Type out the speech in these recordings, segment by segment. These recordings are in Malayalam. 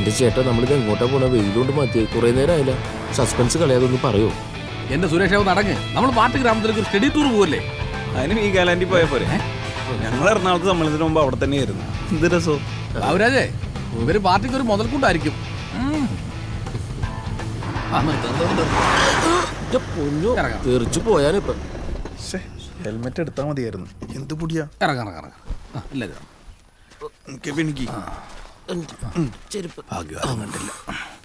എന്റെ ചേട്ടാ നമ്മളിത് എങ്ങോട്ടാ പോണ? വെയിലുകൊണ്ട് മതിയായി, കുറെ നേരം ആയില്ല. സസ്പെൻസ് കളയാതൊന്ന് പറയോ? എന്റെ സുരേഷ് നടങ്ങ്. നമ്മൾ പാട്ട് ഗ്രാമത്തിലേക്ക് ഒരു സ്റ്റഡി ടൂർ പോവല്ലേ? അതിന് ഈ കാലാൻഡി പോയ പോരെ. ഞങ്ങൾ എറണാകുളത്ത് സമ്മേളനത്തിന് മുമ്പ് അവിടെ തന്നെയായിരുന്നു. എന്ത് രസോ ബാബുരാജേ, ഇവര് പാർട്ടിക്ക് ഒരു മുതൽക്കൂട്ടായിരിക്കും. തെറിച്ചു പോയാനിപ്പൊ. ഹെൽമെറ്റ് എടുത്താൽ മതിയായിരുന്നു. എന്ത് പൊടിയാ. ഇറങ്ങാം.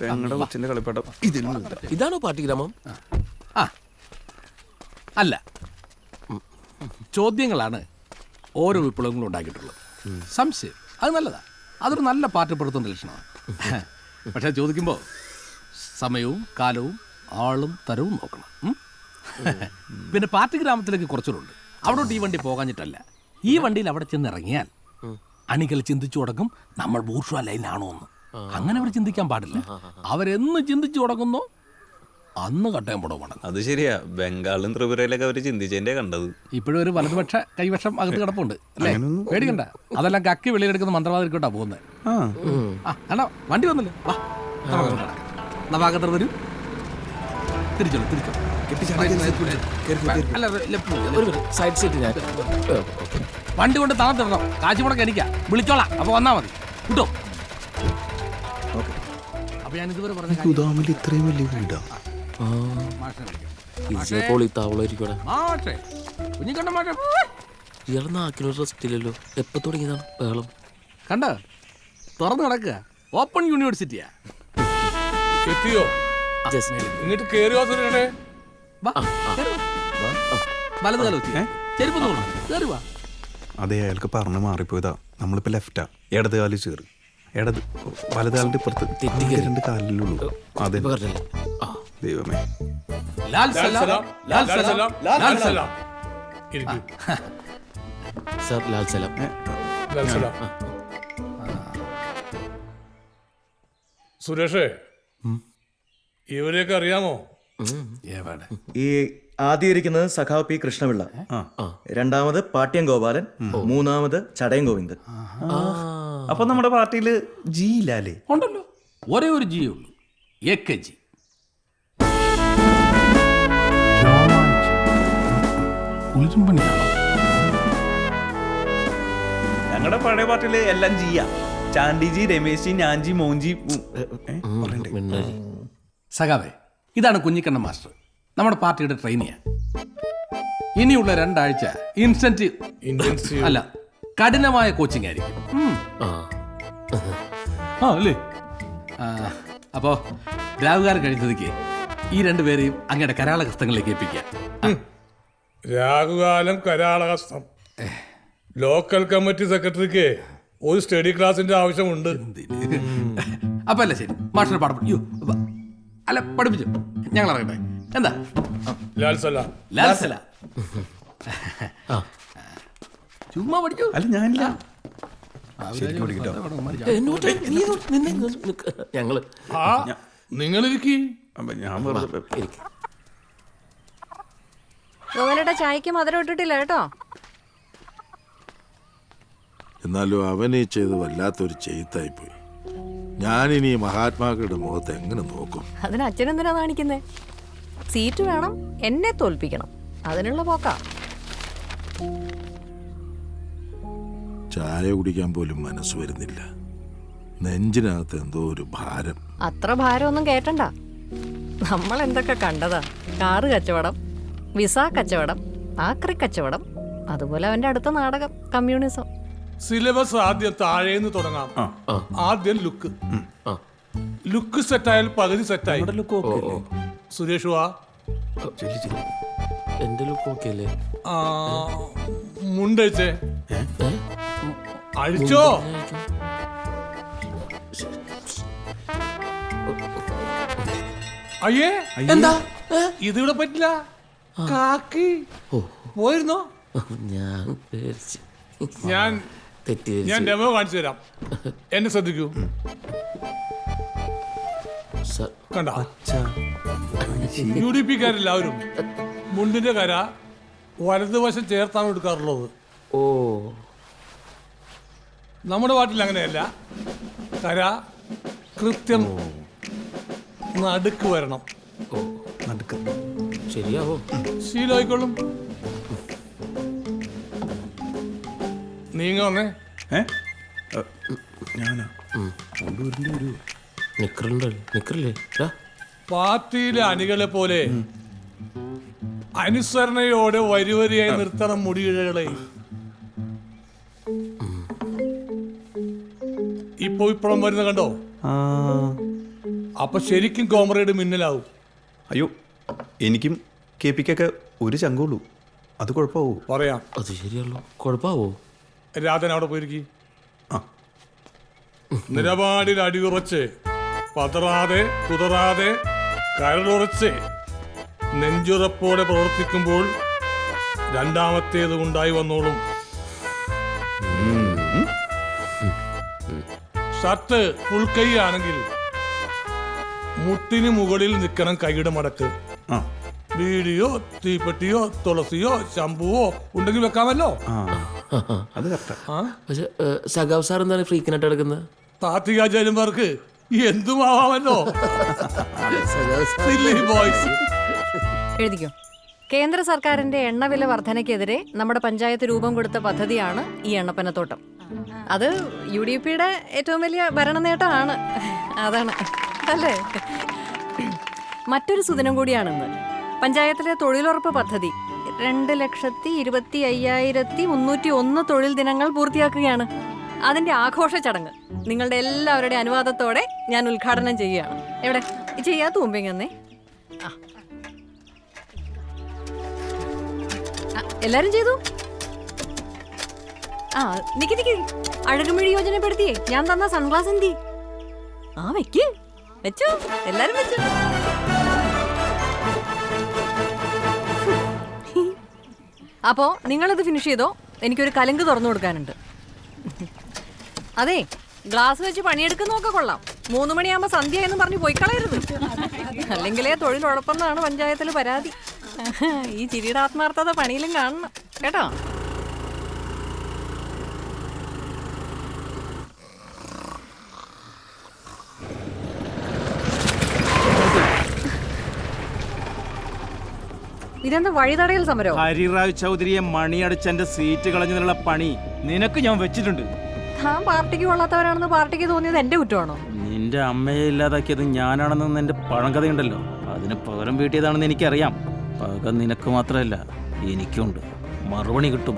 ഞങ്ങളുടെ കൊച്ചിന്റെ കളിപ്പാട്ടം ഇതാണോ പാർട്ടി ഗ്രാമം? അല്ല, ചോദ്യങ്ങളാണ് ഓരോ വിപ്ലവങ്ങളും ഉണ്ടാക്കിയിട്ടുള്ളത്. സംശയം അത് നല്ലതാ, അതൊരു നല്ല പാർട്ടിപ്പെടുത്തുന്ന ലക്ഷണമാണ്. പക്ഷെ ചോദിക്കുമ്പോൾ സമയവും കാലവും ആളും തരവും നോക്കണം. പിന്നെ പാർട്ടി ഗ്രാമത്തിലേക്ക് കുറച്ചുണ്ട്. അവിടോട്ട് ഈ വണ്ടി പോകാഞ്ഞിട്ടല്ല, ഈ വണ്ടിയിൽ അവിടെ ചെന്നിറങ്ങിയാൽ അണികൾ ചിന്തിച്ചു തുടങ്ങും നമ്മൾ ബൂർഷ്വാ ലൈനാണോ എന്ന്. അങ്ങനെ അവർ ചിന്തിക്കാൻ പാടില്ല. അവരെന്ന് ചിന്തിച്ചു തുടങ്ങുന്നോ അന്ന് കട്ടയം പുടവാണ്. അത് ശരിയാ. ബംഗാളും ത്രിപുരയിലൊക്കെ അവര് ചിന്തിച്ചതിന്റെ കണ്ടത്. ഇപ്പോഴും ഒരു വലതുപക്ഷ കൈവശം അകത്ത് കിടപ്പുണ്ട് അല്ലേ? പേടിക്കണ്ട, അതെല്ലാം കക്കി വെളിയിലെടുക്കുന്ന മന്ത്രവാദിക്കോട്ടാ പോകുന്നത്. അല്ല, വണ്ടി വന്നില്ലേ? നവാഗതർ വരൂ. തിരിച്ചോളൂ. സൈഡ് സീറ്റ് ഞാൻ വണ്ടി കൊണ്ട് തണത്തിടണം. കാശ് മുടക്കം എനിക്കാ. വിളിച്ചോളാം, അപ്പൊ വന്നാ മതി. കിട്ടോ? അപ്പൊ ഞാൻ ഇതുവരെ പറഞ്ഞ ഇത്രയും വലിയ വീടാ. ഇയാളെ നാക്കിനൊരു റെസ്റ്റ് ഇല്ലല്ലോ. എപ്പോ തുടങ്ങിയതാണ് ബഹളം? കണ്ട, തുറന്നു കിടക്കുക. ഓപ്പൺ യൂണിവേഴ്സിറ്റിയാ. എത്തിയോ? ഇങ്ങോട്ട് കേറിയോ? വലത് കാലം വെച്ച് ചെരുപ്പ് കയറി വാ. അതെ, അയാൾക്ക് പറഞ്ഞു മാറിപ്പോയതാ. നമ്മളിപ്പോ ലെഫ്റ്റാ. ഇടത് കാലിൽ ചേറ്. ഇടത് വലത് കാലിന്റെ ഇപ്പുറത്ത് രണ്ട് കാലിലുള്ളൂ. അതെ ദൈവമേ. ലാൽ സലാം, ലാൽ സലാം, ലാൽ സലാം. സർ, ലാൽ സലാം. സുരേഷേ, ഇവരെയൊക്കെ അറിയാമോ? ഈ ആദ്യം ഇരിക്കുന്നത് സഖാവ് പി കൃഷ്ണപിള്ള, രണ്ടാമത് പാട്യം ഗോപാലൻ, മൂന്നാമത് ചടയം ഗോവിന്ദൻ. അപ്പൊ നമ്മുടെ പാർട്ടിയില് ജി ഇല്ലാലേ? ഉണ്ടല്ലോ, ഒരേ ഒരു ജി ഉള്ളൂ. ജി. ഞങ്ങളുടെ പഴയ പാർട്ടിയില് എല്ലാം ജിയാ. ചാണ്ടിജി, രമേശ് ജി, ഞാൻജി, മോൻജി. സഖാവേ, ഇതാണ് കുഞ്ഞിക്കണ്ണൻ മാസ്റ്റർ, നമ്മുടെ പാർട്ടിയുടെ ട്രെയിനിയാ. ഇനിയുള്ള 2 ആഴ്ച ഇൻസെന്റീവ് അല്ല, കഠിനമായ കോച്ചിങ് ആയിരിക്കും. അല്ലേ? അപ്പോ രാവുകാരൻ കഴിച്ചതിക്ക് ഈ 2 പേരെയും അങ്ങയുടെ കരാളഹസ്തങ്ങളിലേക്ക് ഏൽപ്പിക്കുക. രാഹുകാലം കരാളഹസ്തം. ലോക്കൽ കമ്മിറ്റി സെക്രട്ടറിക്ക് ഒരു സ്റ്റഡി ക്ലാസിന്റെ ആവശ്യമുണ്ട്. അപ്പൊ അല്ല, ശരി, മാസ്റ്റർ പാഠം അല്ല പഠിപ്പിച്ചു. ഞങ്ങൾ അറിയട്ടെ. എന്താ? ലാൽ സലാം. ലാൽ സലാം. ചുമ്മാ പഠിക്കൂ. അല്ല, ഞാനില്ല. ഞങ്ങള് നിങ്ങളിരിക്കി. ഗോവലയുടെ ചായക്ക് മധുരം ഇട്ടിട്ടില്ല കേട്ടോ. എന്നാലും അവനെ ചെയ്ത് വല്ലാത്തൊരു ചെയ്ത്തായിപ്പോയി. ഞാനിനി മഹാത്മാക്കളുടെ മുഖത്ത് എങ്ങനെ നോക്കും? അതിന് അച്ഛനെന്തിനാ കാണിക്കുന്നേ? സീറ്റ് വേണം, എന്നെ തോൽപ്പിക്കണം, അതിനുള്ള പോക്കാ. ചായ കുടിക്കാൻ പോലും മനസ്സ് വരുന്നില്ല. നെഞ്ചിനകത്ത് എന്തോ ഒരു ഭാരം. അത്ര ഭാരമൊന്നും കേട്ടണ്ട. നമ്മൾ എന്തൊക്കെ കണ്ടതാ. കാറ് കച്ചവടം, വിസ കച്ചവടം, ആക്രി കച്ചവടം, അതുപോലെ അവന്റെ അടുത്ത നാടകം കമ്മ്യൂണിസം. സിലബസ് ആദ്യം താഴേന്ന് തുടങ്ങാം. ആദ്യം ലുക്ക് സെറ്റായാൽ പകുതി സെറ്റായി. സുരേഷ് വാ. എന്റെ ലുക്ക് ഓക്കെ അല്ലേ? മുണ്ടഴിച്ചേ. അഴിച്ചോ. അയ്യേ, എന്താ ഇതിവിടെ പറ്റില്ല. കാക്കി പോയിരുന്നോ? ഞാൻ ഡെമോ കാണിച്ചു തരാം. എന്നെ ശ്രദ്ധിക്കൂ. കണ്ട, UDP-ക്കാരെല്ലാവരും മുണ്ടിന്റെ കര വലതുവശം ചേർത്താണ് എടുക്കാറുള്ളത്. ഓ, നമ്മുടെ പാട്ടിൽ അങ്ങനെയല്ല. കര കൃത്യം നടുക്ക് വരണം. നടുക്ക് ശരിയാവോ? ശീലമായിക്കോളും. നീങ്ങ വന്നേ. ഞാനാ കൊണ്ടുവരേണ്ടി വരുമോ? നിക്കറില്ലേ പാർട്ടിയിലെ അണികളെ പോലെ അനുസരണയോടെ വരിവരിയായി നിർത്തണം മുടിയിഴകളെ. ഇപ്പോഴും വരുന്ന കണ്ടോ? അപ്പൊ ശരിക്കും കോമ്രേഡ് മിന്നലാവും. അയ്യോ, എനിക്കും കെ പിക്കൊക്കെ ഒരു ചങ്കുള്ളൂ. അത് കുഴപ്പമാവോ? പറയാം. അത് ശരിയല്ലോ. കുഴപ്പമാവോ? രാധൻ അവിടെ പോയിരിക്കും. നിലപാടിൽ അടിയുറച്ച്, പതറാതെ കുതറാതെ കരളുറച്ച് നെഞ്ചുറപ്പോടെ പ്രവർത്തിക്കുമ്പോൾ രണ്ടാമത്തേത് ഉണ്ടായി വന്നോളും. ഷർട്ട് ഫുൾ കൈ ആണെങ്കിൽ മുട്ടിന് മുകളിൽ നിൽക്കണം കൈയുടെ മടക്ക്. ബീഡിയോ തീപ്പെട്ടിയോ തുളസിയോ ശംഭുവോ ഉണ്ടെങ്കിൽ വെക്കാമല്ലോ. അത് കറക്റ്റാ. പക്ഷെ സഖാവ് സാർ എന്താണ് ഫ്രീക്കനായിട്ട് കിടക്കുന്നത്? താത്വികാചാര്യന്മാർക്ക് എന്തുമാവാമല്ലോ. എഴുതിക്കോ. കേന്ദ്ര സർക്കാരിന്റെ എണ്ണവില വർധനയ്ക്കെതിരെ നമ്മുടെ പഞ്ചായത്ത് രൂപം കൊടുത്ത പദ്ധതിയാണ് ഈ എണ്ണപ്പനത്തോട്ടം. അത് UDPയുടെ ഏറ്റവും വലിയ ഭരണ നേട്ടമാണ്. അതാണ് അല്ലേ? മറ്റൊരു സുദിനം കൂടിയാണെന്ന്. പഞ്ചായത്തിലെ തൊഴിലുറപ്പ് പദ്ധതി 2,25,301 തൊഴിൽ ദിനങ്ങൾ പൂർത്തിയാക്കുകയാണ്. അതിന്റെ ആഘോഷ ചടങ്ങ് നിങ്ങളുടെ എല്ലാവരുടെ അനുവാദത്തോടെ ഞാൻ ഉദ്ഘാടനം ചെയ്യുകയാണ്. എവിടെ ചെയ്യാത്ത മുമ്പെങ്ങന്നേ എല്ലാരും ചെയ്തു. നിക്ക് അഴകുമിഴി യോജനപ്പെടുത്തിയേ ഞാൻ തന്ന സൺഗ്ലാസ് എന്തി? വെച്ചു എല്ലാരും വെച്ചു. അപ്പോ നിങ്ങളിത് ഫിനിഷ് ചെയ്തോ. എനിക്കൊരു കലങ്ക് തുറന്നു കൊടുക്കാനുണ്ട്. അതെ, ഗ്ലാസ് വെച്ച് പണിയെടുക്കുന്നൊക്കെ കൊള്ളാം. 3 മണിയാകുമ്പോ സന്ധ്യ എന്ന് പറഞ്ഞ് പോയി കളയരുത്. അല്ലെങ്കിലേ തൊഴിലുറപ്പെന്നാണ് പഞ്ചായത്തിൽ പരാതി. ഈ ചിരിയുടെ ആത്മാർത്ഥത പണിയിലും കാണണം കേട്ടോ. ഇതെന്താ വഴിതടയൽ സമരോ? ഹരിറാവ് ചൗധരിയെ മണിയടിച്ചെന്റെ സീറ്റ് കളഞ്ഞതിനുള്ള പണി നിനക്ക് ഞാൻ വെച്ചിട്ടുണ്ട്. താൻ പാർട്ടിക്ക് കൊള്ളാത്തവരാണെന്ന് പാർട്ടിക്ക് തോന്നിയത് എന്റെ കുറ്റമാണോ? നിന്റെ അമ്മയെ ഇല്ലാതാക്കിയത് ഞാനാണെന്ന് നിന്റെ പഴങ്കഥയുണ്ടല്ലോ, അതിന് പകരം വീട്ടിയതാണെന്ന് എനിക്കറിയാം. പക നിനക്ക് മാത്രമല്ല എനിക്കുണ്ട്. മറുപടി കിട്ടും,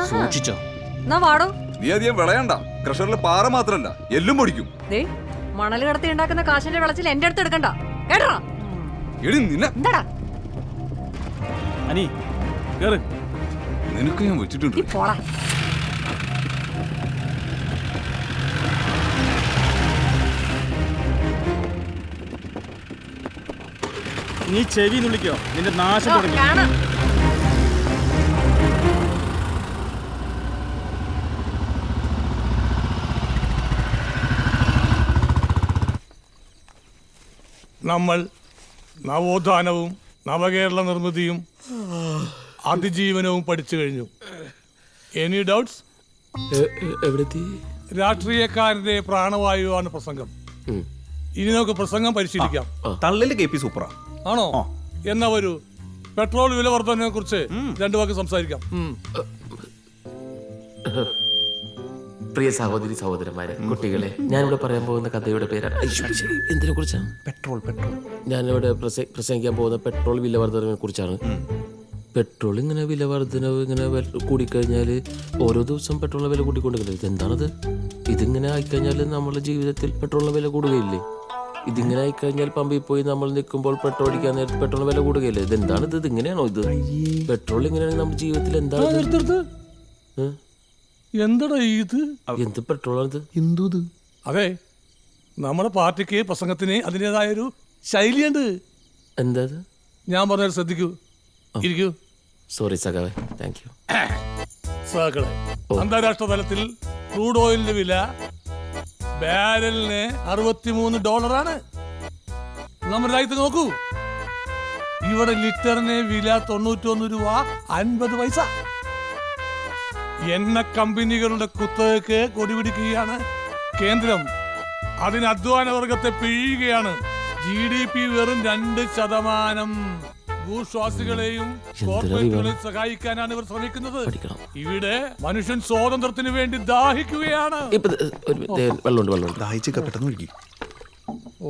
സൂക്ഷിച്ചോ. എന്നാ വാടോ. നീ അധികം വിളയണ്ട. ക്രഷറിൽ പാറ മാത്രല്ല എല്ലും പൊടിക്കും. മണൽ കടത്തി ഉണ്ടാക്കുന്ന കാശിന്റെ വിളച്ചിൽ എന്റെ അടുത്ത് എടുക്കണ്ട കേട്ടോ. എന്താടാ അനി കേറ്. നിനക്ക് ഞാൻ വെച്ചിട്ടുണ്ട്. പോടാ. നീ ചെവി നുള്ളിക്കോ, നിന്റെ നാശം തുടങ്ങി. നമ്മൾ നവോത്ഥാനവും നവകേരള നിർമ്മിതിയും അതിജീവനവും പഠിച്ചു കഴിഞ്ഞു. Any doubts? രാഷ്ട്രീയക്കാരന്റെ പ്രാണവായുവാണ് പ്രസംഗം. ഇനി നമുക്ക് പ്രസംഗം പരിശീലിക്കാം. തള്ളില് KP സൂപ്പറാ. ആണോ? എന്നാ ഒരു പെട്രോൾ വില വർധനയെ കുറിച്ച് 2 വാക്ക് സംസാരിക്കാം. പ്രിയ സഹോദരി സഹോദരന്മാരെ, കുട്ടികളെ, ഞാനിവിടെ പറയാൻ പോകുന്ന കഥയുടെ പേരാണ് എന്തിനെ കുറിച്ചാണ്? പെട്രോൾ. ഞാനിവിടെ പ്രസംഗിക്കാൻ പോകുന്ന പെട്രോൾ വില വർധനയെ കുറിച്ചാണ്. പെട്രോൾ ഇങ്ങനെ വില വർധനവ് ഇങ്ങനെ കൂടിക്കഴിഞ്ഞാൽ ഓരോ ദിവസം പെട്രോളിന് വില കൂട്ടിക്കൊണ്ടിരിക്കുന്നത്. ഇതെന്താണത്? ഇതിങ്ങനെ ആയിക്കഴിഞ്ഞാൽ നമ്മുടെ ജീവിതത്തിൽ പെട്രോളിന് വില കൂടുകയില്ലേ? ഇതിങ്ങനെ ആയിക്കഴിഞ്ഞാൽ പമ്പിൽ പോയി നമ്മൾ നിൽക്കുമ്പോൾ പെട്രോൾ അടിക്കാൻ നേരത്തെ പെട്രോളിന് വില കൂടുകയില്ലേ? ഇതെന്താണിത്? ഇതിങ്ങനെയാണോ ഇത്? പെട്രോൾ ഇങ്ങനെയാണെങ്കിൽ നമ്മുടെ ജീവിതത്തിൽ എന്താണ്? എന്താടാ ഇത്? എന്ത് പെട്രോളാണിത്? എന്തത്? അതെ, നമ്മുടെ പാർട്ടിക്ക് പ്രസംഗത്തിന് അതിൻ്റെതായൊരു ശൈലിയുണ്ട്. എന്താ? ഞാൻ പറഞ്ഞാൽ ശ്രദ്ധിക്കൂ, ഇരിക്കൂ. സോറി സഖാവേ, താങ്ക് യു. സഖാക്കളെ, അന്താരാഷ്ട്ര തലത്തിൽ ക്രൂഡ് ഓയിലിന്റെ വില ബാരലിന് $63. നമ്മുടെ രാജ്യത്ത് നോക്കൂ, ഇവിടെ ലിറ്ററിന് വില 91 രൂപ 50 പൈസ. എണ്ണ കമ്പനികളുടെ കുത്തകക്ക് കൊടിപിടിക്കുകയാണ് കേന്ദ്രം. അതിന് അധ്വാന വർഗത്തെ പിഴിയുകയാണ്. GDP വെറും 2%. ഭൂശ്വാസികളെയും കോർപ്പറേറ്റുകളെയും സഹായിക്കാനാണ് ഇവർ ശ്രമിക്കുന്നത്. ഇവിടെ മനുഷ്യൻ സ്വാതന്ത്ര്യത്തിന് വേണ്ടി ദാഹിക്കുകയാണ്. വെള്ളമുണ്ട്. ദാഹിച്ചൊക്കെ പെട്ടെന്ന് ഒഴുകി. ഓ,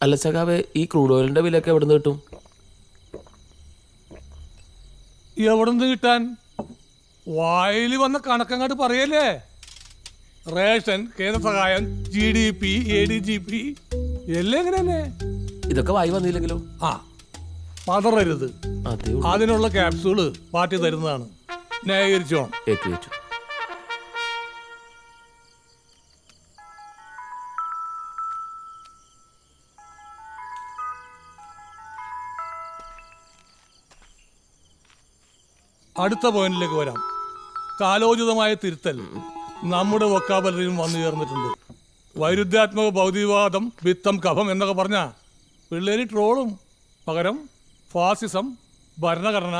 അല്ല സഖാവേ, ഈ ക്രൂഡ് ഓയിലിന്റെ വിലയൊക്കെ എവിടെ നിന്ന് കിട്ടും? എവിടെ നിന്ന് കിട്ടാൻ? വായിൽ വന്ന കണക്കങ്ങാട്ട് പറയല്ലേ. റേഷൻ, കേന്ദ്ര സഹായം, GDP, ADGP എല്ലാം എങ്ങനെയല്ലേ. ഇതൊക്കെ വായി വന്നില്ലെങ്കിലോ? ആ, പതറരുത്. അതേ അതിനുള്ള ക്യാപ്സൂള് പാർട്ടി തരുന്നതാണ്. ന്യായീകരിച്ചോ? ഏറ്റു. അടുത്ത പോയിന്റിലേക്ക് വരാം. കാലോചിതമായ തിരുത്തൽ നമ്മുടെ വൊക്കാബുലറിയും വന്നു ചേർന്നിട്ടുണ്ട്. വൈരുദ്ധ്യാത്മക ഭൗതികവാദം, വിത്തം, കഫം എന്നൊക്കെ പറഞ്ഞ പിള്ളേര് ട്രോളും. പകരം ഫാസിസം, ഭരണഘടന,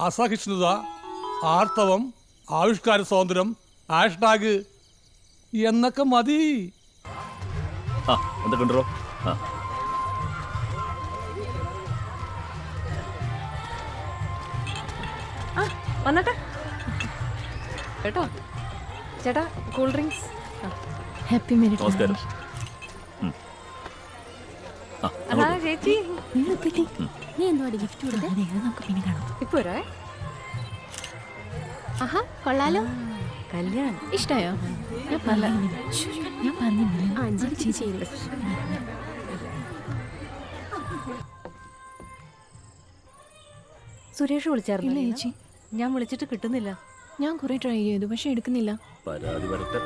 അസഹിഷ്ണുത, ആർത്തവം, ആവിഷ്കാര സ്വാതന്ത്ര്യം, ഹാഷ്ടാഗ് എന്നൊക്കെ മതി. എന്തൊക്കെയുണ്ടോ? വന്നട്ടെ കേട്ടോ. ചേട്ടാ, കൂൾ ഡ്രിങ്ക്സ്. ഹാപ്പി മെരി നമസ്കാരം. അതാ ചേച്ചി. നീ എന്തുവാടി ഗിഫ്റ്റ് കൊടുത്തേ? നമുക്ക് പിന്നെ കാണാം. ഇപ്പൊ വരേ. ആഹാ, കൊള്ളാലോ. കല്യാണം ഇഷ്ടായോ? ഞാൻ പറഞ്ഞില്ല. അഞ്ച് ചേച്ചി. സുരേഷ് വിളിച്ചായിരുന്നു ചേച്ചി. ഞാൻ വിളിച്ചിട്ട് കിട്ടുന്നില്ല. ഞാൻ കുറെ ട്രൈ ചെയ്തു, പക്ഷെ എടുക്കുന്നില്ല. പരാതി വരട്ടെ.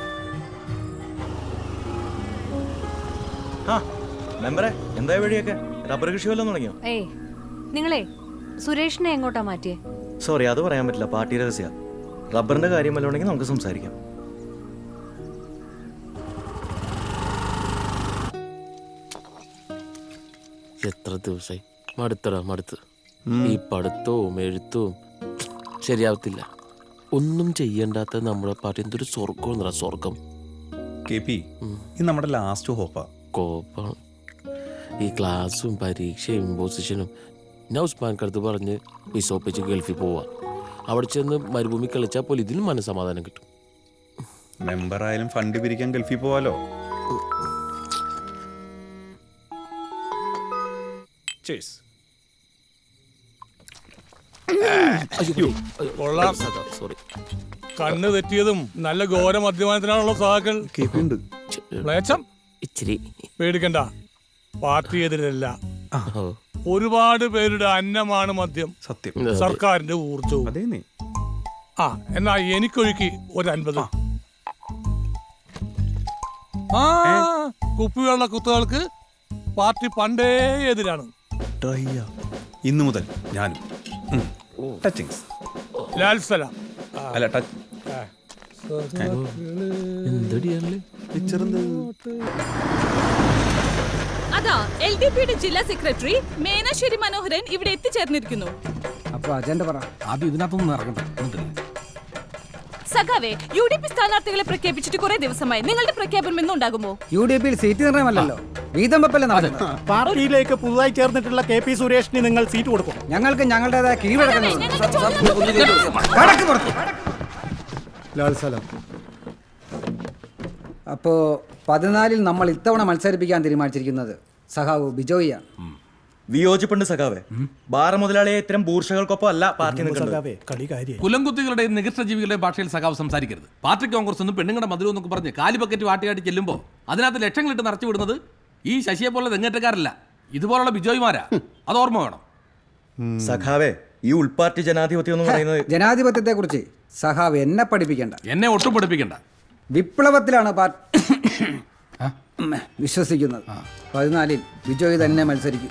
മെമ്പറെ, എന്താ വഴിയൊക്കെ? റബ്ബർ കൃഷി വല്ലതും തുടങ്ങിയോ? ഏയ്, നിങ്ങളെ സുരേഷിനെ എങ്ങോട്ടാ മാറ്റിയേ? സോറി, അത് പറയാൻ പറ്റില്ല. പാർട്ടി രഹസ്യ. റബ്ബറിന്റെ കാര്യം വല്ലതും ഉണ്ടെങ്കിൽ നമുക്ക് സംസാരിക്കാം. എത്ര ദിവസമായി മടുത്ത്. ഈ പഠിത്തവും എഴുത്തവും ശരിയാവത്തില്ല. ഒന്നും ചെയ്യണ്ടാത്ത നമ്മുടെ പാർട്ടി എന്തൊരു സ്വർഗം. സ്വർഗം. KP, ഇത് നമ്മുടെ ലാസ്റ്റ് ഹോപ്പാ. കോപ്പാണ്. ഈ ക്ലാസ്സും പരീക്ഷയും ഇമ്പോസിഷനും. ഞാൻ ഉസ്മാൻക്ക് അടുത്ത് പറഞ്ഞ് വിസോപ്പിച്ച് ഗൾഫിൽ പോവാ. അവിടെ ചെന്ന് മരുഭൂമി കളിച്ചാൽ പോലും ഇതിലും മനസ്സമാധാനം കിട്ടും. മെമ്പറായാലും ഫണ്ട് പിരിക്കാൻ ഗൾഫിൽ പോവാലോ. കൊള്ളാം. സോറി. കണ്ണ് തെറ്റിയതും നല്ല ഘോര മദ്യപാനത്തിനാണല്ലോ സഹാക്കൾ. KP ഉണ്ട്. മ്ലേച്ഛം. ഇച്ചിരി. പേടിക്കണ്ട, പാർട്ടി എതിരല്ല. ഒരുപാട് പേരുടെ അന്നമാണ് മദ്യം. സത്യം. സർക്കാരിന്റെ ഊർജവും. അതേ നീ. ആ, എന്നാ എനിക്കൊഴുക്കി ഒരു 50. ആ, കുപ്പിവെള്ള കുത്തുകൾക്ക് പാർട്ടി പണ്ടേ എതിരാണ്. ഇന്നു മുതൽ ഞാനും ടച്ചിങ്സ്. ലാൽ സലാം. അല്ല, ടച്ച്. എന്തടിയാണല്ലേ? അതാ LDPയുടെ ജില്ലാ സെക്രട്ടറി മേനാശ്ശേരി മനോഹരൻ ഇവിടെ എത്തിച്ചേർന്നിരിക്കുന്നു. അപ്പൊ അജണ്ട പറ. ആദ്യം ഇതിനകത്തൊന്നും ഇറങ്ങണ്ട. സഖാവേ, UDP സ്ഥാനാർത്ഥികളെ പ്രഖ്യാപിച്ചിട്ട് കുറെ ദിവസമായി. നിങ്ങളുടെ പ്രഖ്യാപനം എന്നുണ്ടാകുമോ? UDPയിൽ സീറ്റ് നിർണയമല്ലല്ലോ, വീതം വെപ്പല്ലേ നടക്കുന്നത്. പാർട്ടിയിലേക്ക് പുതുതായി ചേർന്നിട്ടുള്ള KP സുരേഷിന് നിങ്ങൾ സീറ്റ് കൊടുക്കും. ഞങ്ങൾക്ക് ഞങ്ങളുടേതായ കീഴ്വഴക്കങ്ങളുണ്ട്. ലാൽ സലാം. അപ്പോ 14-ൽ നമ്മൾ ഇത്തവണ മത്സരിപ്പിക്കാൻ തീരുമാനിച്ചിരിക്കുന്നത് സഖാവ് ബിജോയിയാണ്. വിയോജിപ്പുണ്ട് സഖാവേ. ബാർ മുതലാളിയെ ഇത്തരം ബൂർഷകൾക്കൊപ്പം അല്ല പാർട്ടി നിൽക്കുന്നത്. കുലംകുത്തികളുടെയും നികഷ്ടജീവികളുടെയും ഭാഷയിൽ സഖാവ് സംസാരിക്കരുത്. പാർട്ടി കോൺഗ്രസ് ഒന്നും പെണ്ണുങ്ങളുടെ മധുരം എന്നൊക്കെ പറഞ്ഞ് കാലി ബക്കറ്റ് വാട്ടിയാട്ടി ചെല്ലുമ്പോൾ അതിനകത്ത് ലക്ഷങ്ങളിട്ട് നിറച്ചു വിടുന്നത് ഈ ശശിയെ പോലെ തെങ്ങേറ്റക്കാരല്ല, ഇതുപോലുള്ള ബിജോയ്മാരാ. അത് ഓർമ്മ വേണം സഖാവേ. ഈ ഉൾപാർട്ടി ജനാധിപത്യം എന്ന് പറയുന്നത് ജനാധിപത്യത്തെ കുറിച്ച് സഖാവ് എന്നെ പഠിപ്പിക്കണ്ട, എന്നെ ഒട്ടും പഠിപ്പിക്കണ്ട. വിപ്ലവത്തിലാണ് വിശ്വസിക്കുന്നത്. 14-ൽ ബിജോയ് തന്നെ മത്സരിക്കും.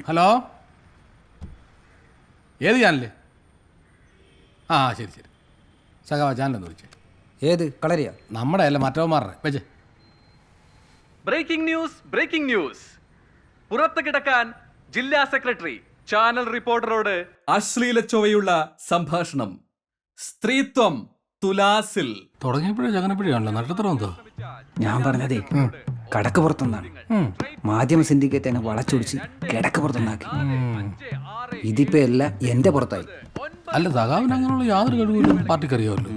ഹലോ, ഏത് ചാനല്? ആ, ശരി. സഖാവ ചാനലെന്ന് വിളിച്ചേ. ഏത് കളരിയാ? നമ്മുടെ അല്ല, മറ്റവന്മാരുടെ വെച്ചേ. Breaking news. പുറത്ത് കിടക്കാൻ ജില്ലാ സെക്രട്ടറി ചാനൽ റിപ്പോർട്ടറോട് അശ്ലീല ചൊവ്വയുള്ള സംഭാഷണം. സ്ത്രീത്വം തുലാസിൽ തുടങ്ങിയപ്പോഴേ ചങ്ങനപ്പുഴയാണല്ലോ നക്ഷത്രം എന്തോ ഞാൻ പറഞ്ഞതേ കടക്ക് പുറത്തുനിന്നാണ്. മാധ്യമ സിൻഡിക്കേറ്റ് എന്നെ വളച്ചൊടിച്ച് കിടക്ക് പുറത്തുനിന്നാക്കി. ഇതിപ്പോ എല്ലാം എന്റെ പുറത്തായി. അല്ല സഖാവിന് അങ്ങനെയുള്ള യാതൊരു കഴിവില്ല പാർട്ടിക്ക് അറിയാമല്ലോ.